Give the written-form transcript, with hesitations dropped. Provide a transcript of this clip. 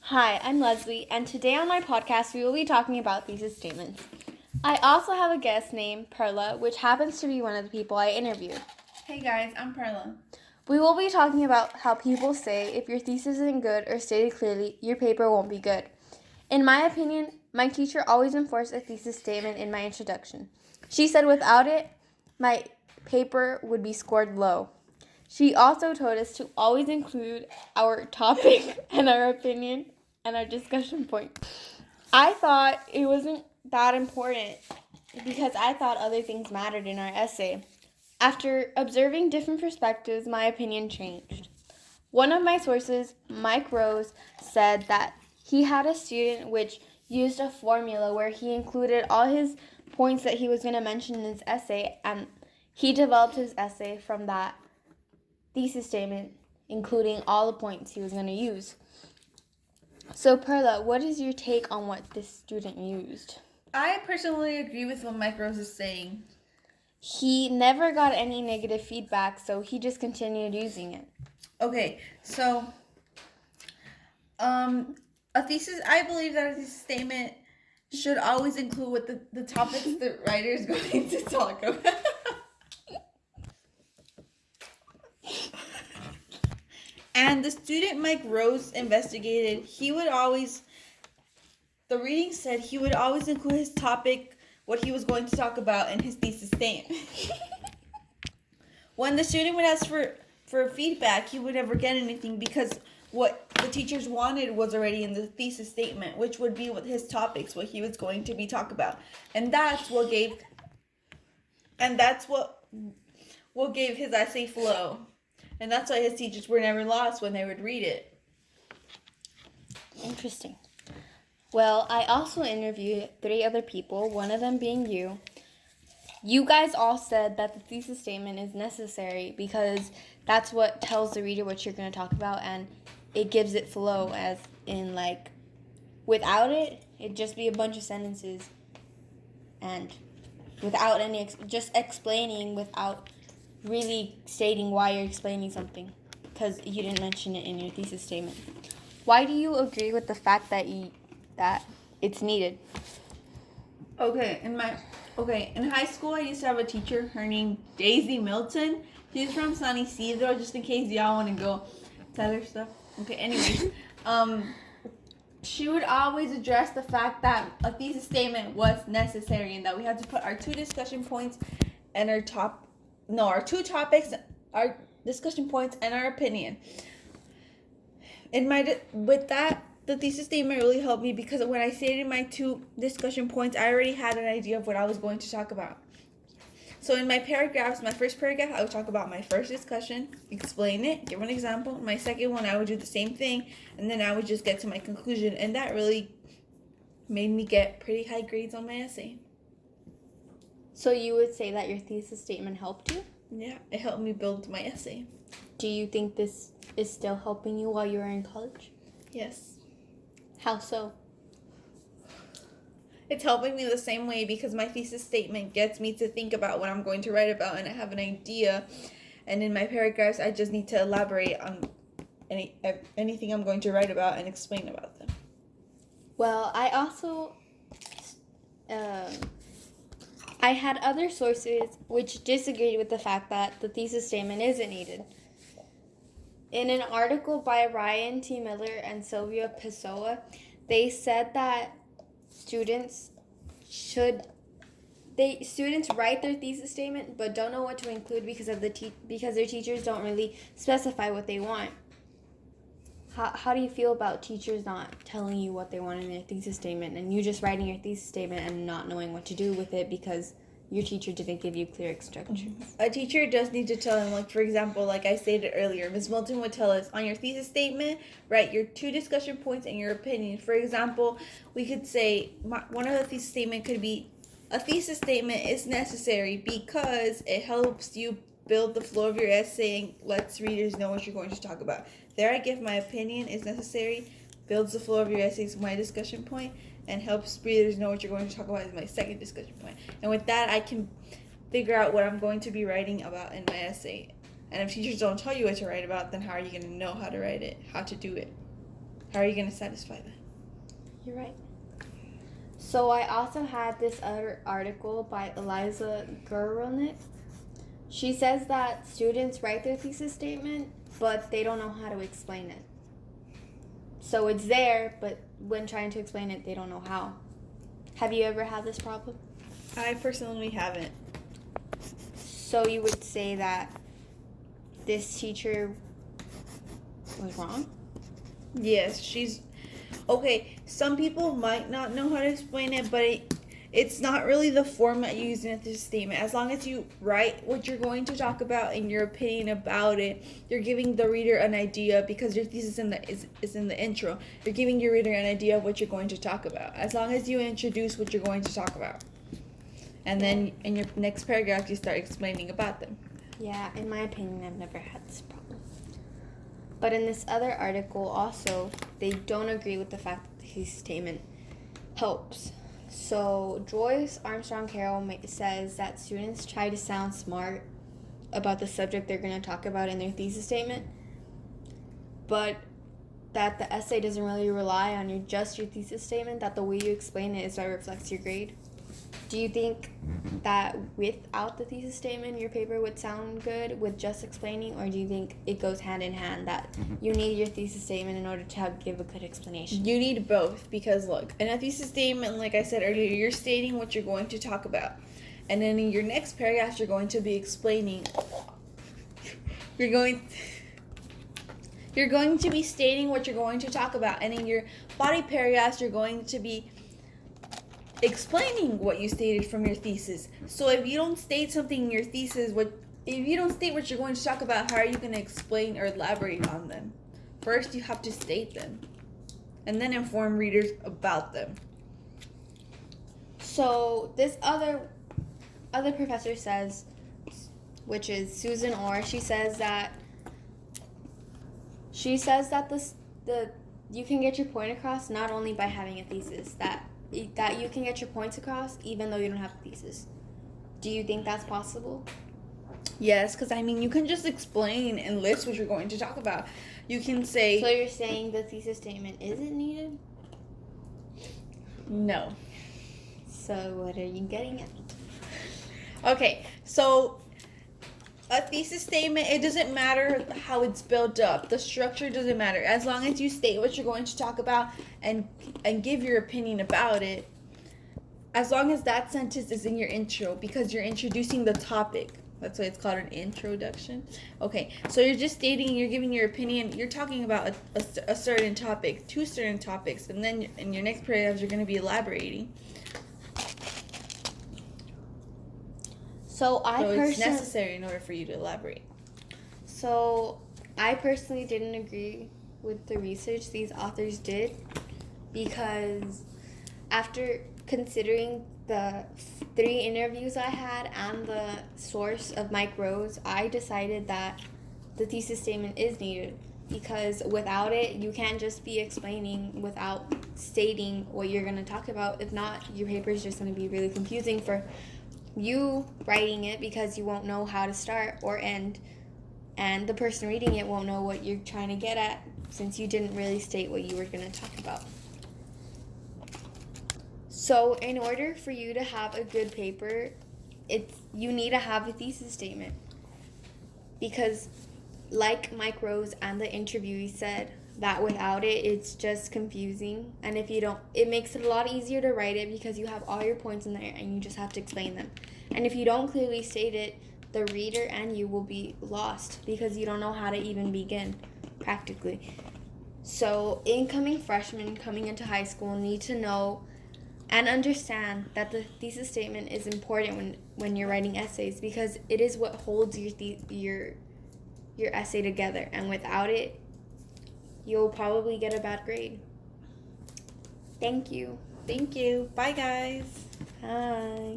Hi, I'm Leslie, and today on my podcast we will be talking about thesis statements. I also have a guest named Perla, which happens to be one of the people I interviewed. Hey guys, I'm Perla. We will be talking about how people say if your thesis isn't good or stated clearly, your paper won't be good. In my opinion, my teacher always enforced a thesis statement in my introduction. She said without it, my paper would be scored low. She also told us to always include our topic and our opinion and our discussion point. I thought it wasn't that important because I thought other things mattered in our essay. After observing different perspectives, my opinion changed. One of my sources, Mike Rose, said that he had a student which used a formula where he included all his points that he was going to mention in his essay, and he developed his essay from that thesis statement, including all the points he was going to use. So, Perla, what is your take on what this student used? I personally agree with what Mike Rose is saying. He never got any negative feedback, so he just continued using it. Okay, so a thesis, I believe that a thesis statement should always include what the topics the writer is going to talk about. And the student Mike Rose investigated, the reading said he would always include his topic, what he was going to talk about in his thesis statement. When the student would ask for feedback, he would never get anything because what the teachers wanted was already in the thesis statement, which would be what his topics, what he was going to be talk about. And that's what gave his essay flow. And that's why his teachers were never lost when they would read it. Interesting. Well, I also interviewed 3 other people, one of them being you. You guys all said that the thesis statement is necessary because that's what tells the reader what you're going to talk about, and it gives it flow, as in, like, without it, it'd just be a bunch of sentences, and without any, just explaining without really stating why you're explaining something, because you didn't mention it in your thesis statement. Why do you agree with the fact that it's needed? Okay, in high school, I used to have a teacher, her name Daisy Milton. She's from San Isidro, just in case y'all want to go tell her stuff. Okay, anyways, she would always address the fact that a thesis statement was necessary and that we had to put our 2 discussion points and our 2 topics, our discussion points, and our opinion. With that, the thesis statement really helped me because when I stated my 2 discussion points, I already had an idea of what I was going to talk about. So in my paragraphs, my first paragraph, I would talk about my first discussion, explain it, give an example. My second one, I would do the same thing, and then I would just get to my conclusion. And that really made me get pretty high grades on my essay. So you would say that your thesis statement helped you? Yeah, it helped me build my essay. Do you think this is still helping you while you're in college? Yes. How so? It's helping me the same way because my thesis statement gets me to think about what I'm going to write about, and I have an idea. And in my paragraphs, I just need to elaborate on anything I'm going to write about and explain about them. Well, I also I had other sources which disagreed with the fact that the thesis statement isn't needed. In an article by Ryan T. Miller and Sylvia Pessoa, they said that students write their thesis statement but don't know what to include because their teachers don't really specify what they want. How do you feel about teachers not telling you what they want in their thesis statement and you just writing your thesis statement and not knowing what to do with it because your teacher didn't give you clear instructions? A teacher does need to tell them, like, for example, like I stated earlier, Ms. Milton would tell us on your thesis statement, write your 2 discussion points and your opinion. For example, we could say one of the thesis statement could be a thesis statement is necessary because it helps you build the flow of your essay and lets readers know what you're going to talk about. There I give my opinion is necessary, builds the flow of your essay is my discussion point, and helps readers know what you're going to talk about is my second discussion point. And with that, I can figure out what I'm going to be writing about in my essay. And if teachers don't tell you what to write about, then how are you going to know how to write it, how to do it? How are you going to satisfy that? You're right. So I also had this other article by Eliza Gurulnik. She says that students write their thesis statement, but they don't know how to explain it. So it's there, but when trying to explain it, they don't know how. Have you ever had this problem? I personally haven't. So you would say that this teacher was wrong? Yes, she's... Okay, some people might not know how to explain it, but it's not really the format you use in a thesis statement. As long as you write what you're going to talk about and your opinion about it, you're giving the reader an idea, because your thesis is in the intro. You're giving your reader an idea of what you're going to talk about. As long as you introduce what you're going to talk about. And then in your next paragraph, you start explaining about them. Yeah, in my opinion, I've never had this problem. But in this other article also, they don't agree with the fact that his statement helps. So Joyce Armstrong Carroll says that students try to sound smart about the subject they're going to talk about in their thesis statement, but that the essay doesn't really rely on your thesis statement, that the way you explain it is what reflects your grade. Do you think that without the thesis statement, your paper would sound good with just explaining, or do you think it goes hand in hand, that you need your thesis statement in order to give a good explanation? You need both, because look, in a thesis statement, like I said earlier, you're stating what you're going to talk about. And then in your next paragraph, you're going to be explaining. You're going to be stating what you're going to talk about. And in your body paragraphs, you're going to be explaining what you stated from your thesis. So if you don't state something in your thesis, if you don't state what you're going to talk about, how are you going to explain or elaborate on them? First, you have to state them, and then inform readers about them. So this other professor says, which is Susan Orr, she says that the you can get your point across not only by having a thesis, that you can get your points across even though you don't have a thesis. Do you think that's possible? Yes, because you can just explain and list what you're going to talk about. You can say... So you're saying the thesis statement isn't needed? No. So what are you getting at? Okay, so a thesis statement, it doesn't matter how it's built up. The structure doesn't matter. As long as you state what you're going to talk about and give your opinion about it, as long as that sentence is in your intro, because you're introducing the topic. That's why it's called an introduction. Okay, so you're just stating, you're giving your opinion, you're talking about a certain topic, two certain topics, and then in your next paragraph, you're going to be elaborating. So it's necessary in order for you to elaborate. So I personally didn't agree with the research these authors did, because after considering the 3 interviews I had and the source of Mike Rose, I decided that the thesis statement is needed, because without it, you can't just be explaining without stating what you're going to talk about. If not, your paper is just going to be really confusing for you writing it, because you won't know how to start or end, and the person reading it won't know what you're trying to get at, since you didn't really state what you were going to talk about. So in order for you to have a good paper, you need to have a thesis statement, because like Mike Rose and the interviewee said, that without it, it's just confusing, and if you don't, it makes it a lot easier to write it, because you have all your points in there and you just have to explain them. And if you don't clearly state it, the reader and you will be lost, because you don't know how to even begin, practically. So incoming freshmen coming into high school need to know and understand that the thesis statement is important when you're writing essays, because it is what holds your essay together, and without it, you'll probably get a bad grade. Thank you. Thank you. Bye, guys. Bye.